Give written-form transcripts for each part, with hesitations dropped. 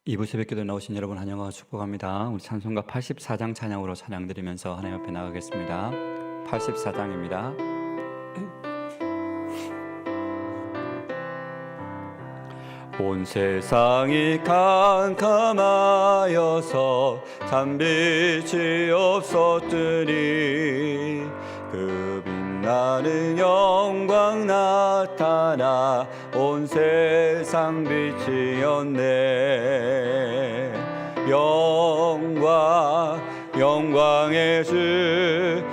이부 새벽기도 나오신 여러분 환영하고 축복합니다. 우리 찬송가 84장 찬양으로 찬양드리면서 하나님 앞에 나가겠습니다. 84장입니다. 온 세상이 캄캄하여서 참빛이 없었더니 그 빛나는 영광 나타나 온 세상 빛이었네. 영광의 주,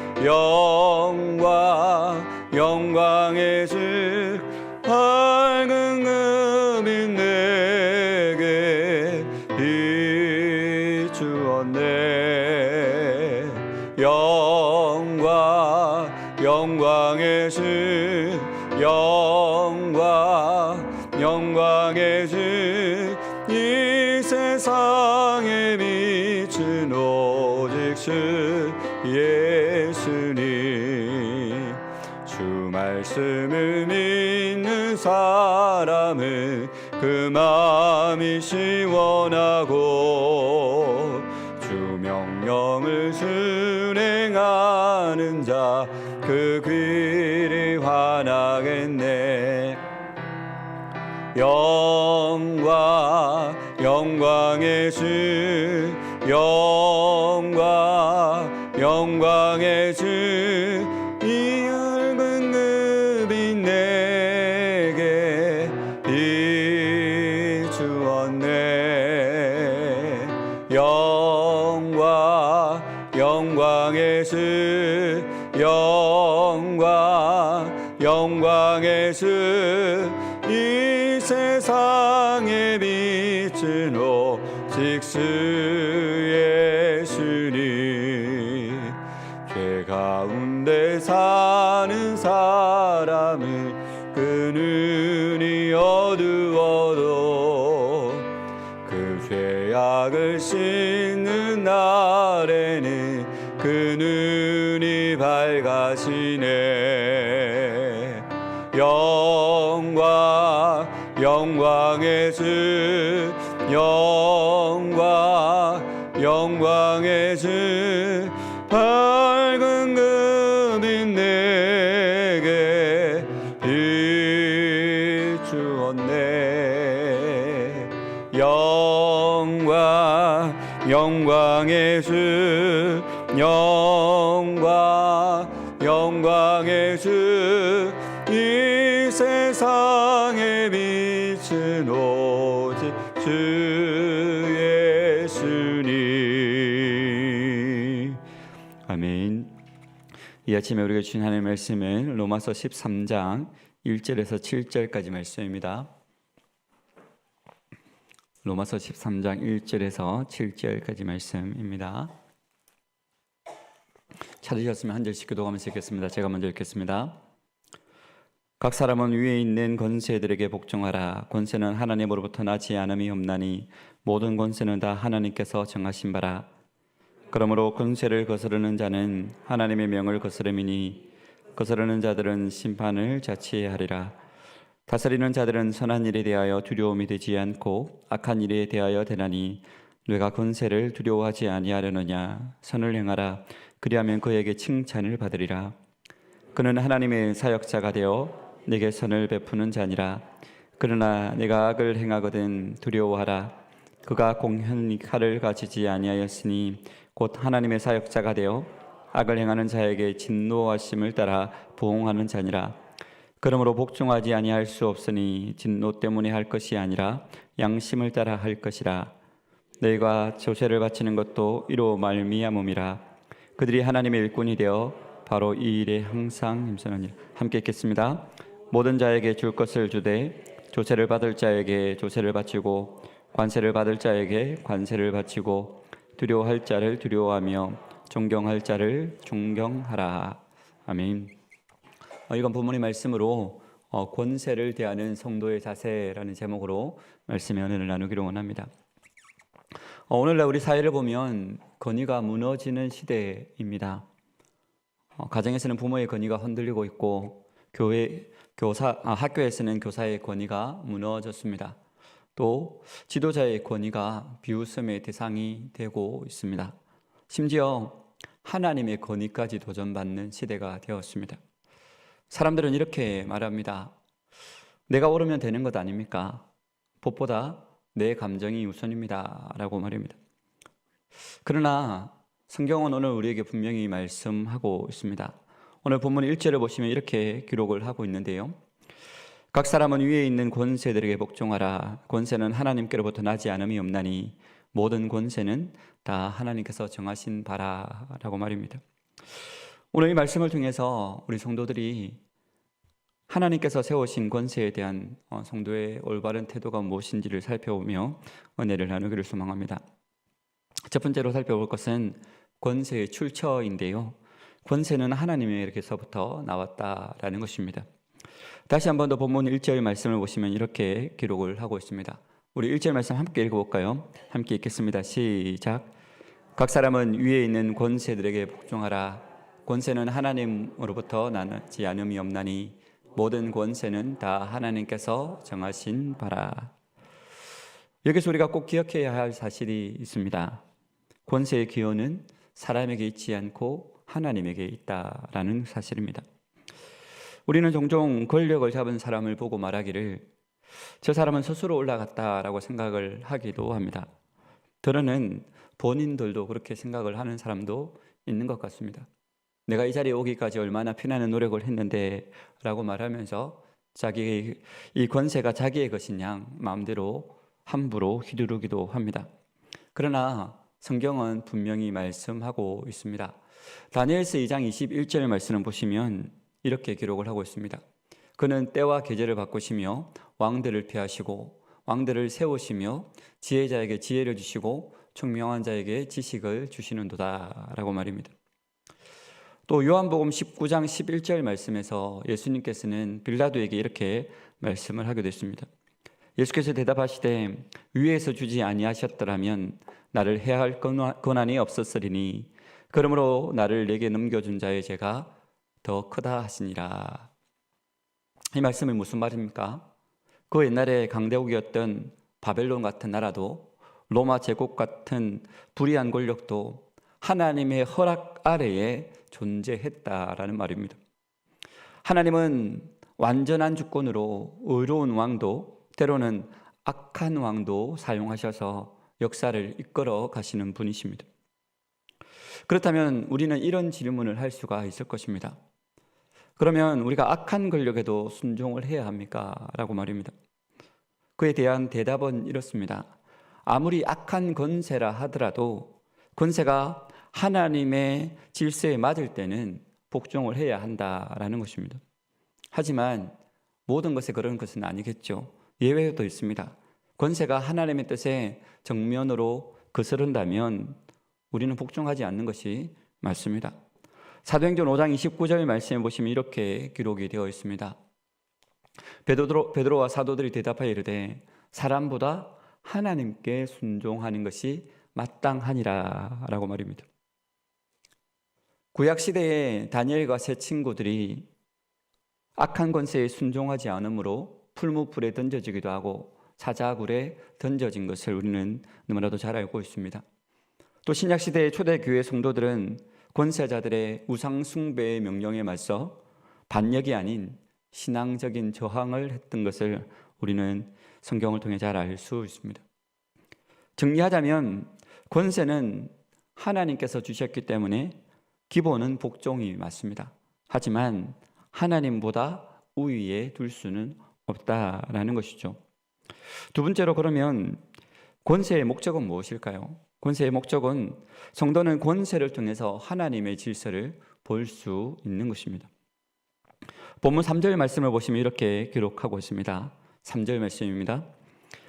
영광의 주, 밝은 금이 내게 비추었네. 영광의 주, 영광의 주, 이 세상에 빛은 오직 주 예수님. 주 말씀을 믿는 사람은 그 마음이 시원하고 주 명령을 순행하는 자 그 귀를 환하겠네. 영광의 주, 영광의 주, 이 얇은 금이 내게 비추었네. 영광의 주, 영광의 주, 이 세상에 빛은 오직 주 예수님. 죄 가운데 사는 사람은 그 눈이 어두워도 그 죄악을 씻는 날에는 그 눈이 밝아지네. 영광의 주, 영광의 주, 밝은 금이 내게 비추었네. 영광의 주, 영광의 주, 이 세상에 빛은 오직 주 예수님. 아멘. 이 아침에 우리가 주신 하나님의 말씀은 로마서 13장 1절에서 7절까지 말씀입니다. 로마서 13장 1절에서 7절까지 말씀입니다. 찾으셨으면 한 절씩 기도하면서 읽겠습니다. 제가 먼저 읽겠습니다. 각 사람은 위에 있는 권세들에게 복종하라. 권세는 하나님으로부터 나지 않음이 없나니 모든 권세는 다 하나님께서 정하신 바라. 그러므로 권세를 거스르는 자는 하나님의 명을 거스름이니 거스르는 자들은 심판을 자취해야 하리라. 다스리는 자들은 선한 일에 대하여 두려움이 되지 않고 악한 일에 대하여 되나니 내가 권세를 두려워하지 아니하려느냐. 선을 행하라. 그리하면 그에게 칭찬을 받으리라. 그는 하나님의 사역자가 되어 내게 선을 베푸는 자니라. 그러나 내가 악을 행하거든 두려워하라. 그가 공현히 칼을 가지지 아니하였으니 곧 하나님의 사역자가 되어 악을 행하는 자에게 진노하심을 따라 보응하는 자니라. 그러므로 복종하지 아니할 수 없으니 진노 때문에 할 것이 아니라 양심을 따라 할 것이라. 너희가 조세를 바치는 것도 이로 말미암음이라. 그들이 하나님의 일꾼이 되어 바로 이 일에 항상 힘쓰느니라. 함께 읽겠습니다. 모든 자에게 줄 것을 주되 조세를 받을 자에게 조세를 바치고 관세를 받을 자에게 관세를 바치고 두려워할 자를 두려워하며 존경할 자를 존경하라. 아멘. 이건 본문의 말씀으로 권세를 대하는 성도의 자세라는 제목으로 말씀의 은혜를 나누기로 원합니다. 오늘날 우리 사회를 보면 권위가 무너지는 시대입니다. 가정에서는 부모의 권위가 흔들리고 있고 학교에서는 교사의 권위가 무너졌습니다. 또 지도자의 권위가 비웃음의 대상이 되고 있습니다. 심지어 하나님의 권위까지 도전받는 시대가 되었습니다. 사람들은 이렇게 말합니다. 내가 옳으면 되는 것 아닙니까? 법보다 내 감정이 우선입니다. 라고 말입니다. 그러나 성경은 오늘 우리에게 분명히 말씀하고 있습니다. 오늘 본문 1절을 보시면 이렇게 기록을 하고 있는데요. 각 사람은 위에 있는 권세들에게 복종하라. 권세는 하나님께로부터 나지 않음이 없나니 모든 권세는 다 하나님께서 정하신 바라라고 말입니다. 오늘 이 말씀을 통해서 우리 성도들이 하나님께서 세우신 권세에 대한 성도의 올바른 태도가 무엇인지를 살펴보며 은혜를 나누기를 소망합니다. 첫 번째로 살펴볼 것은 권세의 출처인데요. 권세는 하나님에게서부터 나왔다라는 것입니다. 다시 한 번 더 본문 1절 말씀을 보시면 이렇게 기록을 하고 있습니다. 우리 1절 말씀 함께 읽어볼까요? 함께 읽겠습니다. 시작. 각 사람은 위에 있는 권세들에게 복종하라. 권세는 하나님으로부터 나지 않음이 없나니 모든 권세는 다 하나님께서 정하신 바라. 여기서 우리가 꼭 기억해야 할 사실이 있습니다. 권세의 기원은 사람에게 있지 않고 하나님에게 있다라는 사실입니다. 우리는 종종 권력을 잡은 사람을 보고 말하기를 저 사람은 스스로 올라갔다라고 생각을 하기도 합니다. 때로는 본인들도 그렇게 생각을 하는 사람도 있는 것 같습니다. 내가 이 자리에 오기까지 얼마나 피나는 노력을 했는데 라고 말하면서 자기 이 권세가 자기의 것인 양 마음대로 함부로 휘두르기도 합니다. 그러나 성경은 분명히 말씀하고 있습니다. 다니엘서 2장 21절 말씀을 보시면 이렇게 기록을 하고 있습니다. 그는 때와 계절을 바꾸시며 왕들을 폐하시고 왕들을 세우시며 지혜자에게 지혜를 주시고 총명한 자에게 지식을 주시는도다 라고 말입니다. 또 요한복음 19장 11절 말씀에서 예수님께서는 빌라도에게 이렇게 말씀을 하게 됐습니다. 예수께서 대답하시되 위에서 주지 아니하셨더라면 나를 해할 권한이 없었으리니 그러므로 나를 내게 넘겨준 자의 죄가 더 크다 하시니라. 이 말씀이 무슨 말입니까? 그 옛날에 강대국이었던 바벨론 같은 나라도 로마 제국 같은 불의한 권력도 하나님의 허락 아래에 존재했다라는 말입니다. 하나님은 완전한 주권으로 의로운 왕도 때로는 악한 왕도 사용하셔서 역사를 이끌어 가시는 분이십니다. 그렇다면 우리는 이런 질문을 할 수가 있을 것입니다. 그러면 우리가 악한 권력에도 순종을 해야 합니까? 라고 말입니다. 그에 대한 대답은 이렇습니다. 아무리 악한 권세라 하더라도 권세가 하나님의 질서에 맞을 때는 복종을 해야 한다라는 것입니다. 하지만 모든 것에 그런 것은 아니겠죠. 예외도 있습니다. 권세가 하나님의 뜻에 정면으로 거스른다면 우리는 복종하지 않는 것이 맞습니다. 사도행전 5장 29절 말씀에 보시면 이렇게 기록이 되어 있습니다. 베드로와 사도들이 대답하여 이르되 사람보다 하나님께 순종하는 것이 마땅하니라 라고 말입니다. 구약시대에 다니엘과 세 친구들이 악한 권세에 순종하지 않으므로 풀무불에 던져지기도 하고 사자굴에 던져진 것을 우리는 너무나도 잘 알고 있습니다. 또 신약시대의 초대교회 성도들은 권세자들의 우상숭배의 명령에 맞서 반역이 아닌 신앙적인 저항을 했던 것을 우리는 성경을 통해 잘 알 수 있습니다. 정리하자면 권세는 하나님께서 주셨기 때문에 기본은 복종이 맞습니다. 하지만 하나님보다 우위에 둘 수는 없다라는 것이죠. 두 번째로 그러면 권세의 목적은 무엇일까요? 권세의 목적은 성도는 권세를 통해서 하나님의 질서를 볼 수 있는 것입니다. 본문 3절 말씀을 보시면 이렇게 기록하고 있습니다. 3절 말씀입니다.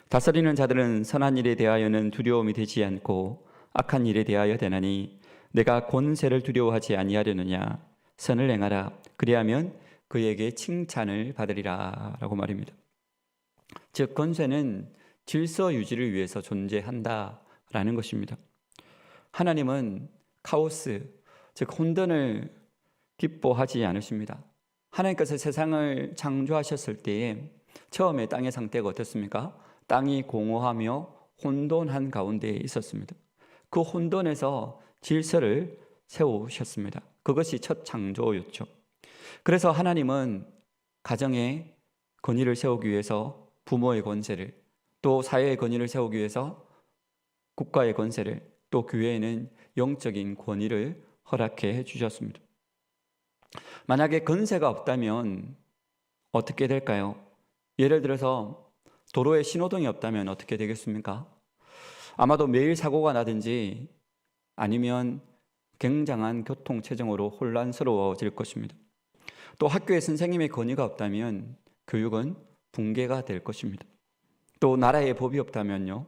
다스리는 자들은 선한 일에 대하여는 두려움이 되지 않고 악한 일에 대하여 되나니 내가 권세를 두려워하지 아니하려느냐. 선을 행하라. 그리하면 그에게 칭찬을 받으리라 라고 말입니다. 즉 권세는 질서 유지를 위해서 존재한다라는 것입니다. 하나님은 카오스, 즉 혼돈을 기뻐하지 않으십니다. 하나님께서 세상을 창조하셨을 때에 처음에 땅의 상태가 어떻습니까? 땅이 공허하며 혼돈한 가운데 있었습니다. 그 혼돈에서 질서를 세우셨습니다. 그것이 첫 창조였죠. 그래서 하나님은 가정에 권위를 세우기 위해서 부모의 권세를, 또 사회의 권위를 세우기 위해서 국가의 권세를, 또 교회에는 영적인 권위를 허락해 주셨습니다. 만약에 권세가 없다면 어떻게 될까요? 예를 들어서 도로에 신호등이 없다면 어떻게 되겠습니까? 아마도 매일 사고가 나든지 아니면 굉장한 교통체증으로 혼란스러워질 것입니다. 또 학교에 선생님의 권위가 없다면 교육은 붕괴가 될 것입니다. 또 나라에 법이 없다면요,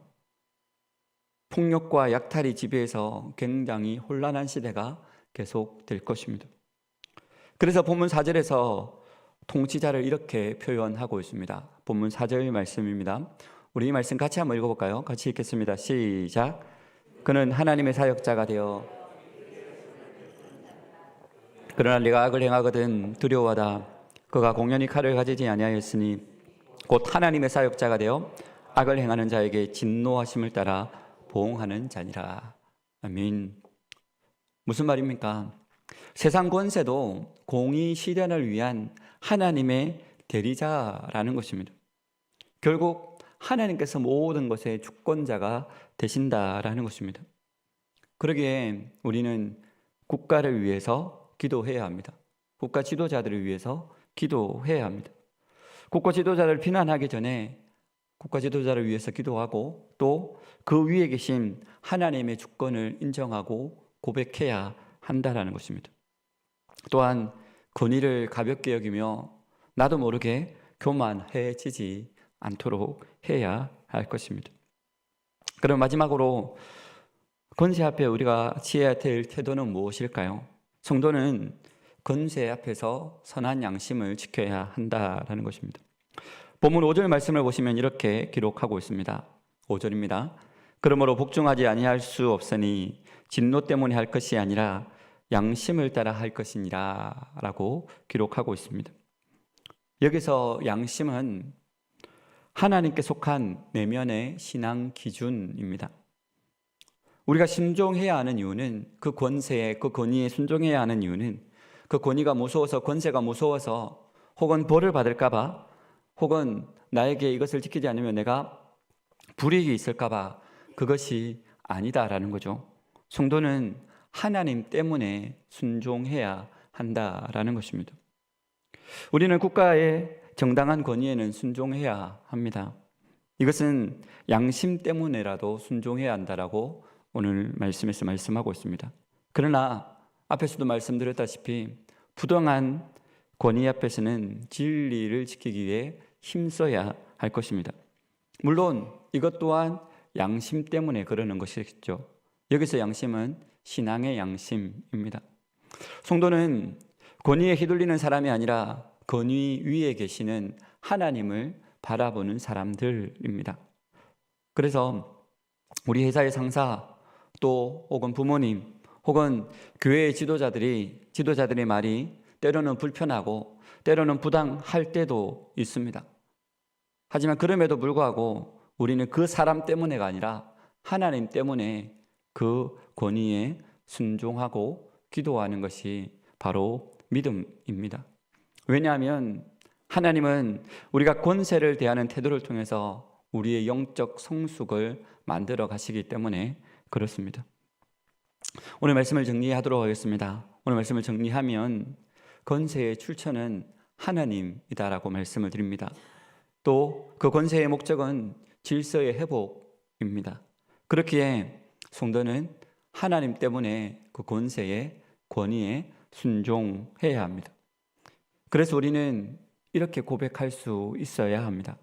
폭력과 약탈이 지배해서 굉장히 혼란한 시대가 계속될 것입니다. 그래서 본문 4절에서 통치자를 이렇게 표현하고 있습니다. 본문 4절 말씀입니다. 우리 이 말씀 같이 한번 읽어볼까요? 같이 읽겠습니다. 시작. 그는 하나님의 사역자가 되어 그러나 네가 악을 행하거든 두려워하다. 그가 공연히 칼을 가지지 아니하였으니 곧 하나님의 사역자가 되어 악을 행하는 자에게 진노하심을 따라 보응하는 자니라. 아멘. 무슨 말입니까? 세상 권세도 공의 실현을 위한 하나님의 대리자라는 것입니다. 결국 하나님께서 모든 것의 주권자가 되신다라는 것입니다. 그러기에 우리는 국가를 위해서 기도해야 합니다. 국가 지도자들을 위해서 기도해야 합니다. 국가 지도자를 비난하기 전에 국가 지도자를 위해서 기도하고 또 그 위에 계신 하나님의 주권을 인정하고 고백해야 한다라는 것입니다. 또한 권위를 가볍게 여기며 나도 모르게 교만해지지 않도록 해야 할 것입니다. 그럼 마지막으로 권세 앞에 우리가 취해야 될 태도는 무엇일까요? 성도는 권세 앞에서 선한 양심을 지켜야 한다라는 것입니다. 본문 5절 말씀을 보시면 이렇게 기록하고 있습니다. 5절입니다. 그러므로 복종하지 아니할 수 없으니 진노 때문에 할 것이 아니라 양심을 따라 할 것이니라 라고 기록하고 있습니다. 여기서 양심은 하나님께 속한 내면의 신앙 기준입니다. 우리가 순종해야 하는 이유는 그 권세에, 그 권위에 순종해야 하는 이유는 그 권위가 무서워서, 권세가 무서워서 혹은 벌을 받을까 봐, 혹은 나에게 이것을 지키지 않으면 내가 불이익이 있을까 봐 그것이 아니다라는 거죠. 성도는 하나님 때문에 순종해야 한다라는 것입니다. 우리는 국가의 정당한 권위에는 순종해야 합니다. 이것은 양심 때문에라도 순종해야 한다라고 오늘 말씀에서 말씀하고 있습니다. 그러나 앞에서도 말씀드렸다시피 부당한 권위 앞에서는 진리를 지키기 위해 힘써야 할 것입니다. 물론 이것 또한 양심 때문에 그러는 것이겠죠. 여기서 양심은 신앙의 양심입니다. 성도는 권위에 휘둘리는 사람이 아니라 권위 위에 계시는 하나님을 바라보는 사람들입니다. 그래서 우리 회사의 상사, 또 혹은 부모님, 혹은 교회의 지도자들의 말이 때로는 불편하고 때로는 부당할 때도 있습니다. 하지만 그럼에도 불구하고 우리는 그 사람 때문에가 아니라 하나님 때문에 그 권위에 순종하고 기도하는 것이 바로 믿음입니다. 왜냐하면 하나님은 우리가 권세를 대하는 태도를 통해서 우리의 영적 성숙을 만들어 가시기 때문에 그렇습니다. 오늘 말씀을 정리하도록 하겠습니다. 오늘 말씀을 정리하면 권세의 출처는 하나님이다라고 말씀을 드립니다. 또 그 권세의 목적은 질서의 회복입니다. 그렇기에 성도는 하나님 때문에 그 권세의 권위에 순종해야 합니다. 그래서 우리는 이렇게 고백할 수 있어야 합니다.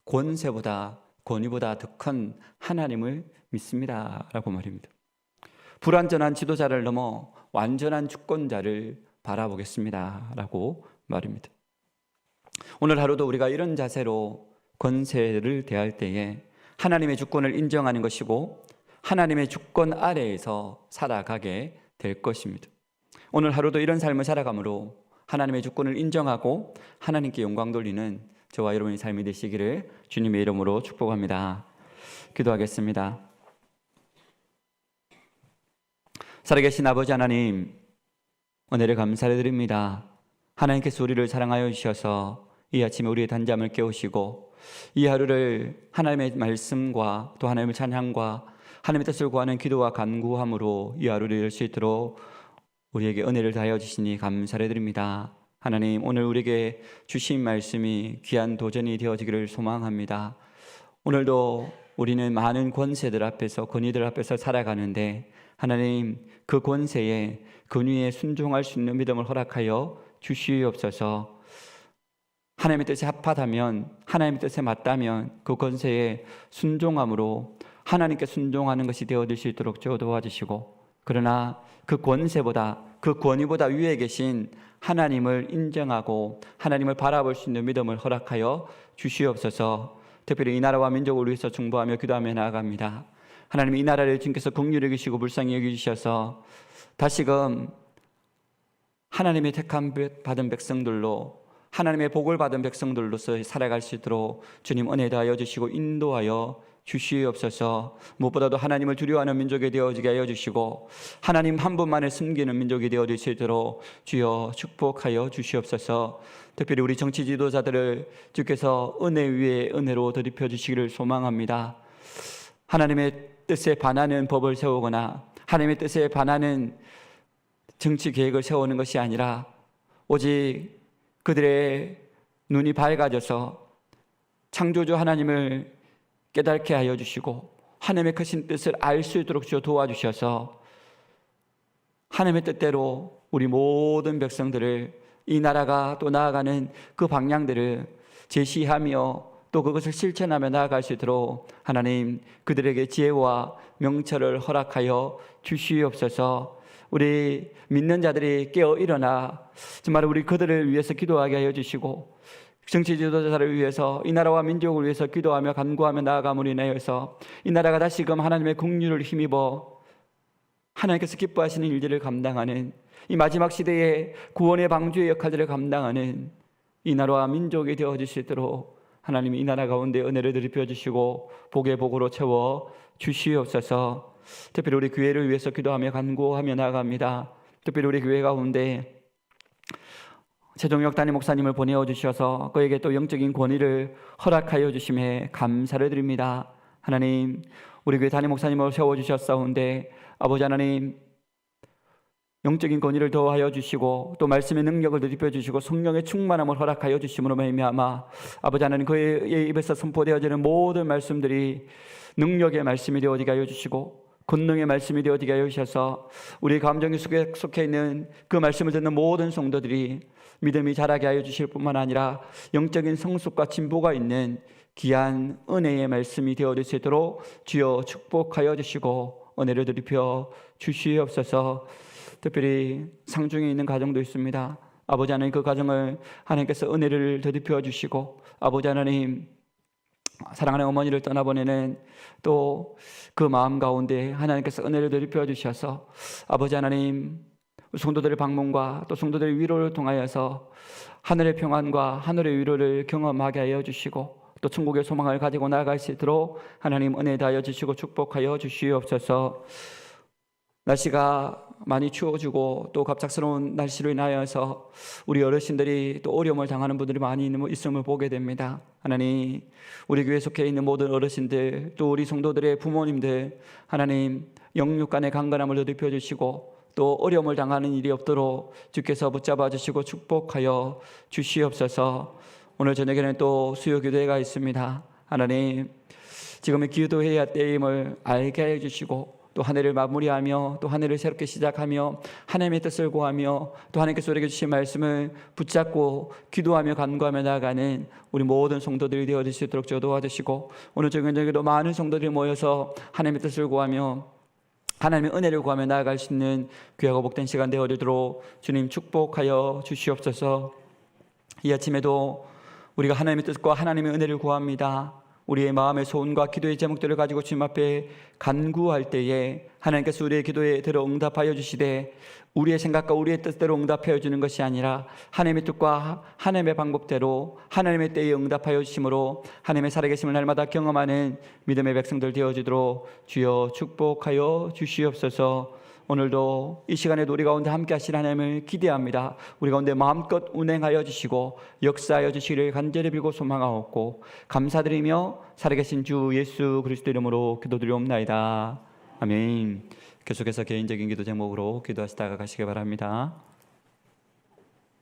권세보다 권위보다 더 큰 하나님을 믿습니다 라고 말입니다. 불완전한 지도자를 넘어 완전한 주권자를 바라보겠습니다 라고 말입니다. 오늘 하루도 우리가 이런 자세로 권세를 대할 때에 하나님의 주권을 인정하는 것이고 하나님의 주권 아래에서 살아가게 될 것입니다. 오늘 하루도 이런 삶을 살아감으로 하나님의 주권을 인정하고 하나님께 영광 돌리는 저와 여러분의 삶이 되시기를 주님의 이름으로 축복합니다. 기도하겠습니다. 살아계신 아버지 하나님, 은혜를 감사드립니다. 하나님께서 우리를 사랑하여 주셔서 이 아침에 우리의 단잠을 깨우시고 이 하루를 하나님의 말씀과 또 하나님의 찬양과 하나님의 뜻을 구하는 기도와 간구함으로 이 하루를 열 수 있도록 우리에게 은혜를 다하여 주시니 감사드립니다. 하나님, 오늘 우리에게 주신 말씀이 귀한 도전이 되어지기를 소망합니다. 오늘도 우리는 많은 권세들 앞에서, 권위들 앞에서 살아가는데 하나님, 그 권세에, 권위에 순종할 수 있는 믿음을 허락하여 주시옵소서. 하나님의 뜻에 합하다면, 하나님의 뜻에 맞다면 그 권세에 순종함으로 하나님께 순종하는 것이 되어질 수 있도록 도와주시고, 그러나 그 권세보다, 그 권위보다 위에 계신 하나님을 인정하고 하나님을 바라볼 수 있는 믿음을 허락하여 주시옵소서. 특별히 이 나라와 민족을 위해서 중보하며 기도하며 나아갑니다. 하나님, 이 나라를 주님께서 긍휼히 여기시고 불쌍히 여기셔서 다시금 하나님의 택함 받은 백성들로, 하나님의 복을 받은 백성들로서 살아갈 수 있도록 주님 은혜 다하여 주시고 인도하여 주시옵소서. 무엇보다도 하나님을 두려워하는 민족이 되어지게 하여 주시고 하나님 한 분만을 숨기는 민족이 되어질 수 있도록 주여 축복하여 주시옵소서. 특별히 우리 정치 지도자들을 주께서 은혜 위에 은혜로 덧입혀 주시기를 소망합니다. 하나님의 뜻에 반하는 법을 세우거나 하나님의 뜻에 반하는 정치 계획을 세우는 것이 아니라 오직 그들의 눈이 밝아져서 창조주 하나님을 깨닫게 하여 주시고 하나님의 크신 뜻을 알 수 있도록 주여 도와주셔서 하나님의 뜻대로 우리 모든 백성들을, 이 나라가 또 나아가는 그 방향들을 제시하며 또 그것을 실천하며 나아갈 수 있도록 하나님 그들에게 지혜와 명철을 허락하여 주시옵소서. 우리 믿는 자들이 깨어 일어나 정말 우리 그들을 위해서 기도하게 하여 주시고 정치 지도자를 위해서, 이 나라와 민족을 위해서 기도하며 간구하며 나아감으로 인하여서 이 나라가 다시금 하나님의 긍휼을 힘입어 하나님께서 기뻐하시는 일들을 감당하는, 이 마지막 시대의 구원의 방주의 역할들을 감당하는 이 나라와 민족이 되어질 수 있도록 하나님이 이 나라 가운데 은혜를 덧입혀 주시고 복의 복으로 채워 주시옵소서. 특별히 우리 교회를 위해서 기도하며 간구하며 나아갑니다. 특별히 우리 교회 가운데 최종혁 담임 목사님을 보내어 주셔서 그에게 또 영적인 권위를 허락하여 주심에 감사를 드립니다. 하나님, 우리 교회 담임 목사님을 세워주셨사온데 아버지 하나님, 영적인 권위를 더하여 주시고 또 말씀의 능력을 덧입혀 주시고 성령의 충만함을 허락하여 주심으로 말미암아 아버지 하나님, 그의 입에서 선포되어지는 모든 말씀들이 능력의 말씀이 되어지게 하여 주시고 권능의 말씀이 되어지게 하여 주셔서 우리 감정이 속해 있는 그 말씀을 듣는 모든 성도들이 믿음이 자라게 하여 주실 뿐만 아니라 영적인 성숙과 진보가 있는 귀한 은혜의 말씀이 되어질 수 있도록 주여 축복하여 주시고 은혜를 덧입혀 주시옵소서. 특별히 상중에 있는 가정도 있습니다. 아버지 하나님, 그 가정을 하나님께서 은혜를 덧입혀 주시고 아버지 하나님, 사랑하는 어머니를 떠나보내는 또 그 마음 가운데 하나님께서 은혜를 덧입혀 주셔서 아버지 하나님, 성도들의 방문과 또 성도들의 위로를 통하여서 하늘의 평안과 하늘의 위로를 경험하게 하여 주시고 또 천국의 소망을 가지고 나아갈 수 있도록 하나님 은혜 다하여 주시고 축복하여 주시옵소서. 날씨가 많이 추워지고 또 갑작스러운 날씨로 인하여서 우리 어르신들이 또 어려움을 당하는 분들이 많이 있음을 보게 됩니다. 하나님, 우리 교회에 속해 있는 모든 어르신들 또 우리 성도들의 부모님들 하나님 영육 간의 강건함을 덧입혀 주시고 또 어려움을 당하는 일이 없도록 주께서 붙잡아 주시고 축복하여 주시옵소서. 오늘 저녁에는 또 수요 기도회가 있습니다. 하나님, 지금의 기도해야 할 때임을 알게 해 주시고 또 한 해를 마무리하며 또 한 해를 새롭게 시작하며 하나님의 뜻을 구하며 또 하나님께서 우리에게 주신 말씀을 붙잡고 기도하며 간구하며 나아가는 우리 모든 성도들이 되어질 수 있도록 도와주시고 오늘 저녁에도 많은 성도들이 모여서 하나님의 뜻을 구하며 하나님의 은혜를 구하며 나아갈 수 있는 귀하고 복된 시간 되어지도록 주님 축복하여 주시옵소서. 이 아침에도 우리가 하나님의 뜻과 하나님의 은혜를 구합니다. 우리의 마음의 소원과 기도의 제목들을 가지고 주님 앞에 간구할 때에 하나님께서 우리의 기도에 들어 응답하여 주시되 우리의 생각과 우리의 뜻대로 응답하여 주는 것이 아니라 하나님의 뜻과 하나님의 방법대로 하나님의 때에 응답하여 주심으로 하나님의 살아계심을 날마다 경험하는 믿음의 백성들 되어지도록 주여 축복하여 주시옵소서. 오늘도 이 시간에도 우리 가운데 함께 하실 하나님을 기대합니다. 우리 가운데 마음껏 운행하여 주시고 역사하여 주시기를 간절히 빌고 소망하옵고 감사드리며 살아계신 주 예수 그리스도 이름으로 기도드리옵나이다. 아멘. 계속해서 개인적인 기도 제목으로 기도하시다가 가시기 바랍니다.